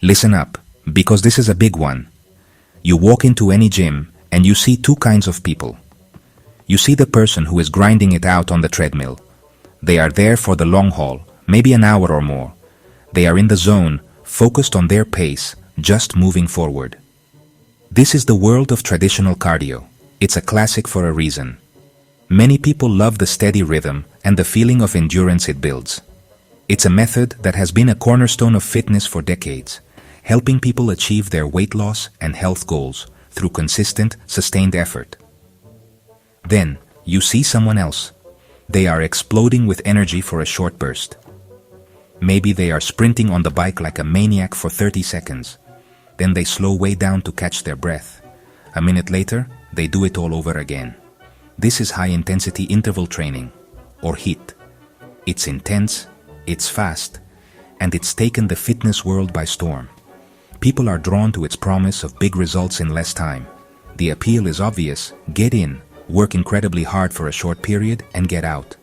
Listen up, because this is a big one. You walk into any gym and you see two kinds of people. You see the person who is grinding it out on the treadmill. They are there for the long haul, maybe an hour or more. They are in the zone, focused on their pace, just moving forward. This is the world of traditional cardio. It's a classic for a reason. Many people love the steady rhythm and the feeling of endurance it builds. It's a method that has been a cornerstone of fitness for decades, helping people achieve their weight loss and health goals through consistent, sustained effort. Then, you see someone else. They are exploding with energy for a short burst. Maybe they are sprinting on the bike like a maniac for 30 seconds. Then they slow way down to catch their breath. A minute later, they do it all over again. This is high-intensity interval training, or HIIT. It's intense, it's fast, and it's taken the fitness world by storm. People are drawn to its promise of big results in less time. The appeal is obvious: get in, work incredibly hard for a short period, and get out.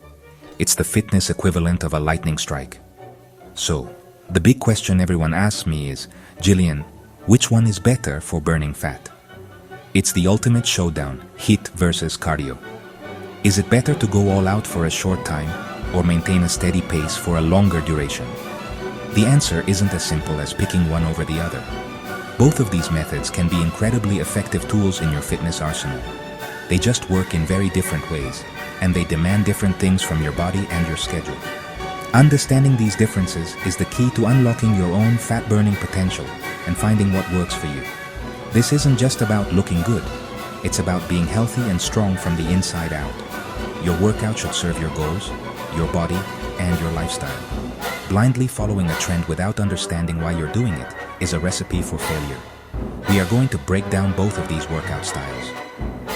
It's the fitness equivalent of a lightning strike. So, the big question everyone asks me is, Jillian, which one is better for burning fat? It's the ultimate showdown, HIIT versus cardio. Is it better to go all out for a short time or maintain a steady pace for a longer duration? The answer isn't as simple as picking one over the other. Both of these methods can be incredibly effective tools in your fitness arsenal. They just work in very different ways, and they demand different things from your body and your schedule. Understanding these differences is the key to unlocking your own fat-burning potential and finding what works for you. This isn't just about looking good. It's about being healthy and strong from the inside out. Your workout should serve your goals, your body, and your lifestyle. Blindly following a trend without understanding why you're doing it is a recipe for failure. We are going to break down both of these workout styles.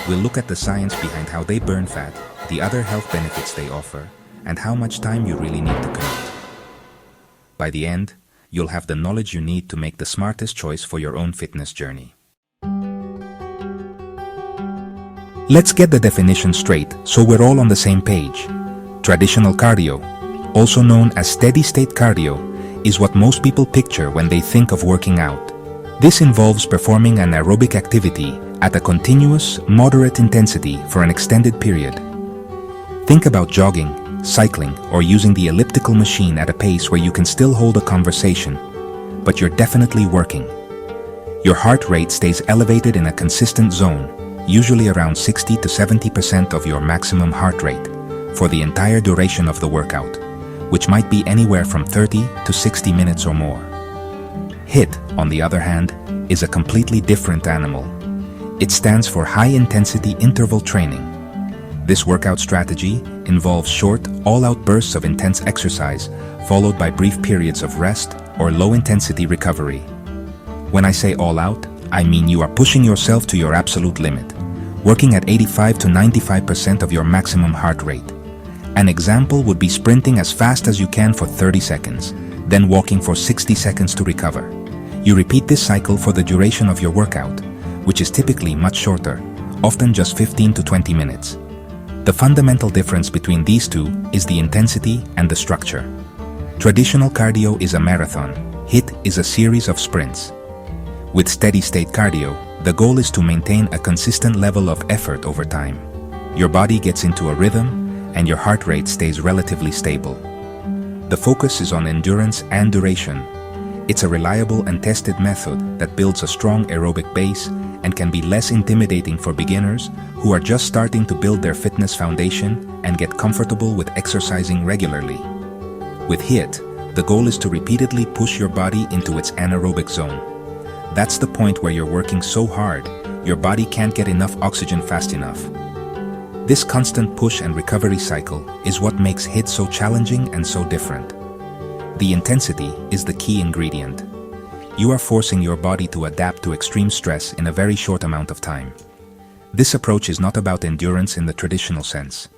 We'll look at the science behind how they burn fat, the other health benefits they offer, and how much time you really need to commit. By the end, you'll have the knowledge you need to make the smartest choice for your own fitness journey. Let's get the definition straight so we're all on the same page. Traditional cardio, also known as steady-state cardio, is what most people picture when they think of working out. This involves performing an aerobic activity at a continuous, moderate intensity for an extended period. Think about jogging, cycling, or using the elliptical machine at a pace where you can still hold a conversation, but you're definitely working. Your heart rate stays elevated in a consistent zone, usually around 60 to 70% of your maximum heart rate, for the entire duration of the workout, which might be anywhere from 30 to 60 minutes or more. HIIT, on the other hand, is a completely different animal. It stands for high-intensity interval training. This workout strategy involves short, all-out bursts of intense exercise, followed by brief periods of rest or low-intensity recovery. When I say all-out, I mean you are pushing yourself to your absolute limit, working at 85 to 95% of your maximum heart rate. An example would be sprinting as fast as you can for 30 seconds, then walking for 60 seconds to recover. You repeat this cycle for the duration of your workout, which is typically much shorter, often just 15 to 20 minutes. The fundamental difference between these two is the intensity and the structure. Traditional cardio is a marathon. HIIT is a series of sprints. With steady-state cardio, the goal is to maintain a consistent level of effort over time. Your body gets into a rhythm, and your heart rate stays relatively stable. The focus is on endurance and duration. It's a reliable and tested method that builds a strong aerobic base and can be less intimidating for beginners who are just starting to build their fitness foundation and get comfortable with exercising regularly. With HIIT, the goal is to repeatedly push your body into its anaerobic zone. That's the point where you're working so hard, your body can't get enough oxygen fast enough. This constant push and recovery cycle is what makes HIIT so challenging and so different. The intensity is the key ingredient. You are forcing your body to adapt to extreme stress in a very short amount of time. This approach is not about endurance in the traditional sense.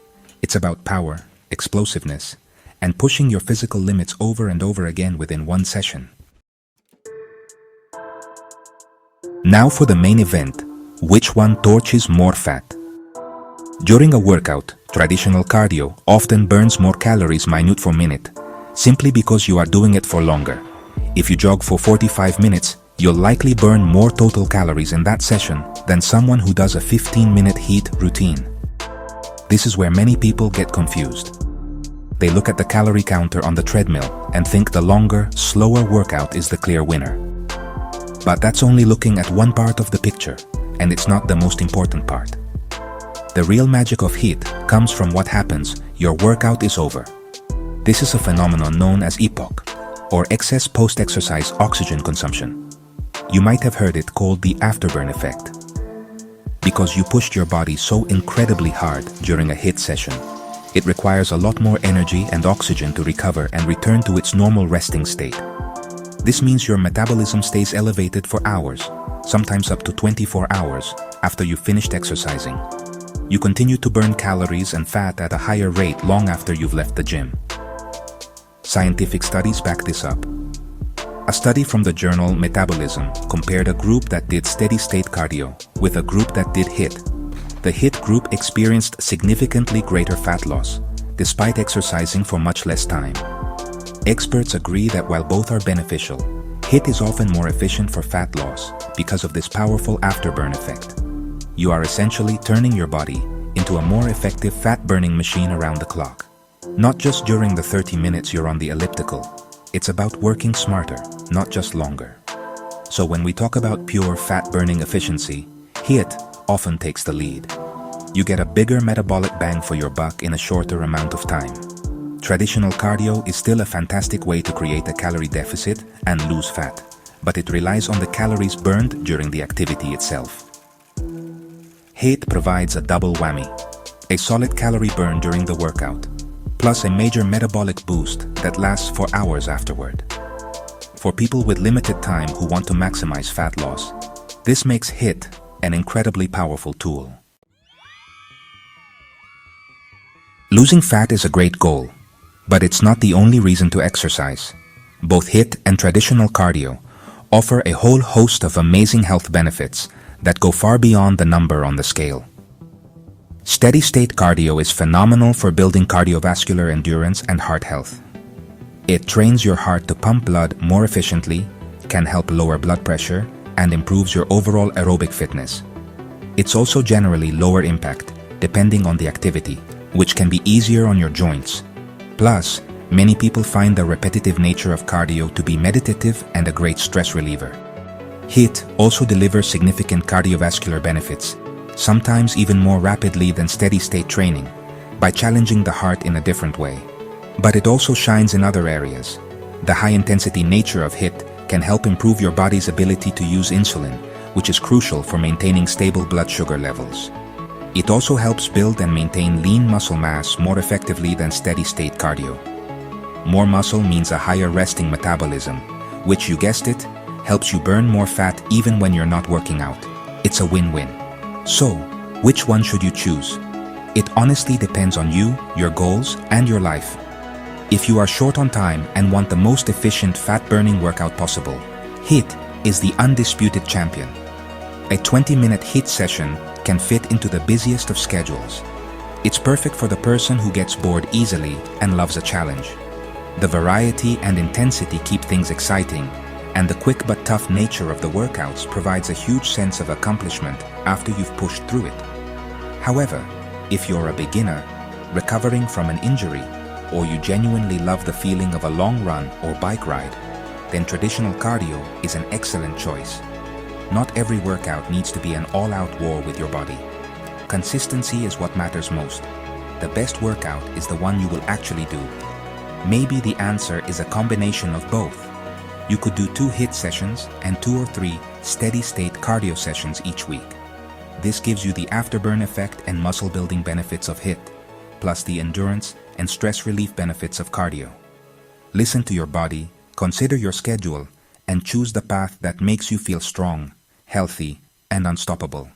It's about power, explosiveness, and pushing your physical limits over and over again within one session. Now for the main event, which one torches more fat? During a workout, traditional cardio often burns more calories minute for minute, simply because you are doing it for longer. If you jog for 45 minutes, you'll likely burn more total calories in that session than someone who does a 15-minute HIIT routine. This is where many people get confused. They look at the calorie counter on the treadmill and think the longer, slower workout is the clear winner. But that's only looking at one part of the picture, and it's not the most important part. The real magic of HIIT comes from what happens your workout is over. This is a phenomenon known as EPOC, or excess post-exercise oxygen consumption. You might have heard it called the afterburn effect, because you pushed your body so incredibly hard during a HIIT session. It requires a lot more energy and oxygen to recover and return to its normal resting state. This means your metabolism stays elevated for hours, sometimes up to 24 hours, after you've finished exercising. You continue to burn calories and fat at a higher rate long after you've left the gym. Scientific studies back this up. A study from the journal Metabolism compared a group that did steady-state cardio with a group that did HIIT. The HIIT group experienced significantly greater fat loss, despite exercising for much less time. Experts agree that while both are beneficial, HIIT is often more efficient for fat loss because of this powerful afterburn effect. You are essentially turning your body into a more effective fat-burning machine around the clock. Not just during the 30 minutes you're on the elliptical. It's about working smarter, not just longer. So when we talk about pure fat-burning efficiency, HIIT often takes the lead. You get a bigger metabolic bang for your buck in a shorter amount of time. Traditional cardio is still a fantastic way to create a calorie deficit and lose fat, but it relies on the calories burned during the activity itself. HIIT provides a double whammy: a solid calorie burn during the workout, plus a major metabolic boost that lasts for hours afterward. For people with limited time who want to maximize fat loss, this makes HIIT an incredibly powerful tool. Losing fat is a great goal, but it's not the only reason to exercise. Both HIIT and traditional cardio offer a whole host of amazing health benefits that go far beyond the number on the scale. Steady-state cardio is phenomenal for building cardiovascular endurance and heart health. It trains your heart to pump blood more efficiently, can help lower blood pressure, and improves your overall aerobic fitness. It's also generally lower impact, depending on the activity, which can be easier on your joints. Plus, many people find the repetitive nature of cardio to be meditative and a great stress reliever. HIIT also delivers significant cardiovascular benefits, sometimes even more rapidly than steady-state training, by challenging the heart in a different way. But it also shines in other areas. The high-intensity nature of HIIT can help improve your body's ability to use insulin, which is crucial for maintaining stable blood sugar levels. It also helps build and maintain lean muscle mass more effectively than steady-state cardio. More muscle means a higher resting metabolism, which, you guessed it, helps you burn more fat even when you're not working out. It's a win-win. So, which one should you choose? It honestly depends on you, your goals, and your life. If you are short on time and want the most efficient fat-burning workout possible, HIIT is the undisputed champion. A 20-minute HIIT session can fit into the busiest of schedules. It's perfect for the person who gets bored easily and loves a challenge. The variety and intensity keep things exciting, and the quick but tough nature of the workouts provides a huge sense of accomplishment after you've pushed through it. However, if you're a beginner, recovering from an injury, or you genuinely love the feeling of a long run or bike ride, then traditional cardio is an excellent choice. Not every workout needs to be an all-out war with your body. Consistency is what matters most. The best workout is the one you will actually do. Maybe the answer is a combination of both. You could do 2 HIIT sessions and 2 or 3 steady-state cardio sessions each week. This gives you the afterburn effect and muscle-building benefits of HIIT, plus the endurance and stress relief benefits of cardio. Listen to your body, consider your schedule, and choose the path that makes you feel strong, healthy, and unstoppable.